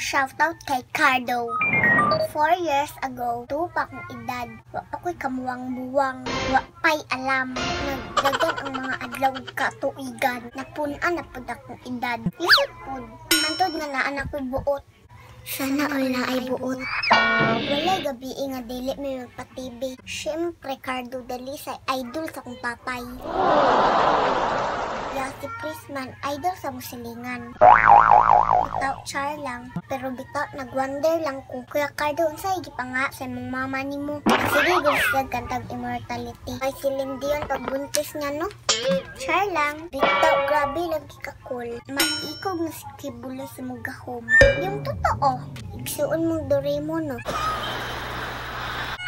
Shoutout kay Cardo. 4 years ago, 2 pa akong edad. Wa pa ko'y kamuwang-buwang. Wa pa'y alam. Nagdagan ang mga adlaw katuigan. Napunan na po akong edad. Lisod po. Antod nga na anak ko'y buot. Sana all na ay buot. Walay gabi nga dili may magpa-TV. Siyempre, Cardo dali sa idol sa kong papay. Si Prisman, idol sa musilingan. Bitaw char lang, pero bitaw nagwonder lang ko. Kuya Cardo, unsay pa nga sa mong mama ni mo? Sige, gusto kantag immortality. Ay Celine Dion pagbuntis niya, no? Char lang, bitaw grabe lagi ka cool. Maikog na si Kibuloy sa mugahom. Yung totoo, igsuon mong Doraemon, no?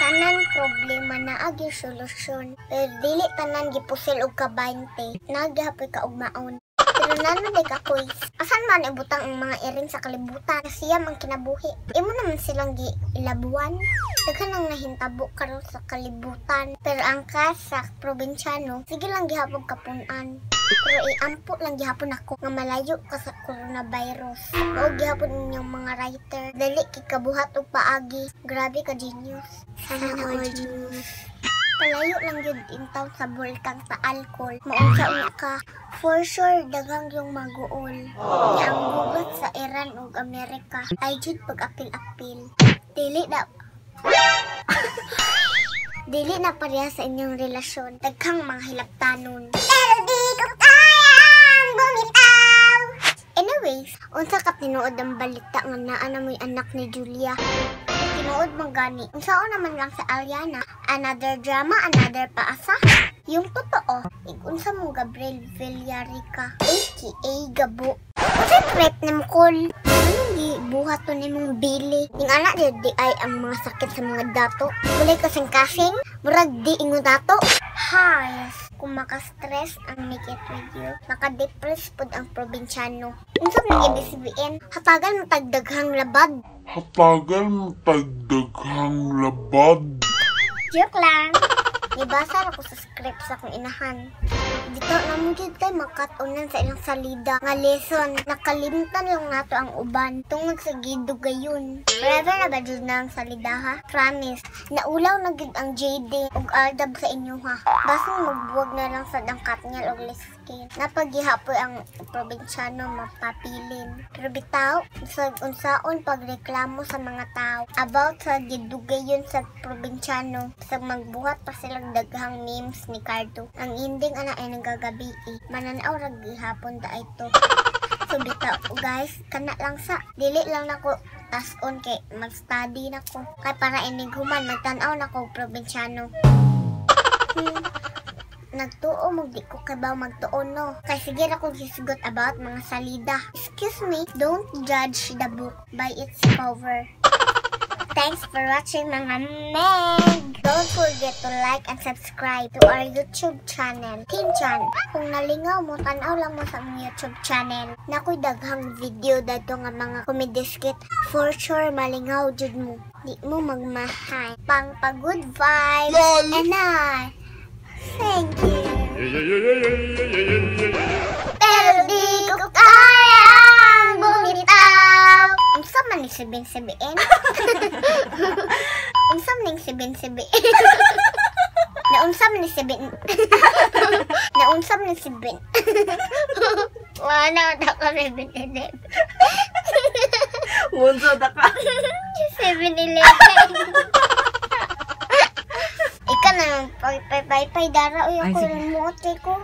Tanan problema na agi solusyon. Pero dili tanan gipusil og ka 20. Nagahapoy ka og maon. Pero nano day ka quiz. Asan man ibutang ang mga iring sa kalibutan? Siyam ang kinabuhi. Imo naman silang gilabuan. Daghan ang nahintabo karon sa kalibutan. Pero ang ka sa probinsyano, sige lang gihapon kapunan. Pero iampo lang gihapon ako nga malayo ka sa coronavirus. O gihapon ninyong mga writer. Dali kikabuhat og paagi. Grabe ka genius. Sana all genius. Palayo lang yun intaw sa bulkan sa alcohol. Maunsa ka. For sure, dagang yung mag-uol. Ang gubat sa Iran ug Amerika. Ay jud pag-apil-apil. Dili na pareha sa inyong relasyon. Daghang mga hilabtanon. Pero di ko kayang bumitaw. Anyways, unsa ka tinuod ang balita nga naa na mo'y anak ni Julia? Tinuod mong gani. Unsao naman lang sa Aliana. Another drama, another paasa. Yung totoo, unsa mong Gabriel Villarica, aka Gabo. Kasi prep ni mo kol. Anong gibuhat to ni mong bili? Yung anak di ay ang mga sakit sa mga dato. Mulay kasing-kasing, murag di ingo dato. Hayas, kung makastress ang make it with you, makadepress pod ang probinsyano. Unsa mong ibig sabihin? Hatagan mo tagdaghang labad. Hatagan mo tagdaghang labad. Joke lang. Ibasa ako sa script sa akong inahan. Dito naman dito tayo makatunan sa ilang salida nga lesson. Nakalimtan lang nato ang uban tungod sa gidugayon. Forever na ba dyan na ang salida ha? Promise. Naulaw na gid ang JD ug aldab sa inyo ha. Basang magbuwag na lang sa dangkatnyal ug liskin. Napaghihapoy ang probinsyano mapapilin. Pero bitaw, sa unsaon pagreklamo sa mga tao about sa gidugayon sa probinsyano. Sa magbuhat pa sila daghang memes ni Cardo. Ang ending ana ay nagagabi mananaw ra gihapon da ito. So bitaw guys, kana lang sa dili lang nako task-on kay mag-study nako. Kay para inig human magtan-aw nako probinsyano. Nagtuo mo di ko kay ba magtuon no. Kay sige ra ko gisugot about mga salida. Excuse me, don't judge the book by its cover. Thanks for watching mga meg! Don't forget to like and subscribe to our YouTube channel, Kinchan. Kung nalingaw mo, tanaw lang mo sa among YouTube channel. Nakoy daghang video dato nga mga comedy skit. For sure, malingaw jud mo. Di mo magmahay. Pang good vibes. And I thank you. Pero di ko kayang bumitaw. Unsa man ni 7-7? Unsa man ni 7-7? Naunsa man ni 7? Naunsa man ni 7? Wala na ka 7-11. Munso da ka. 7-11. Ika na, pay dara. Uy, ako yung mote ko.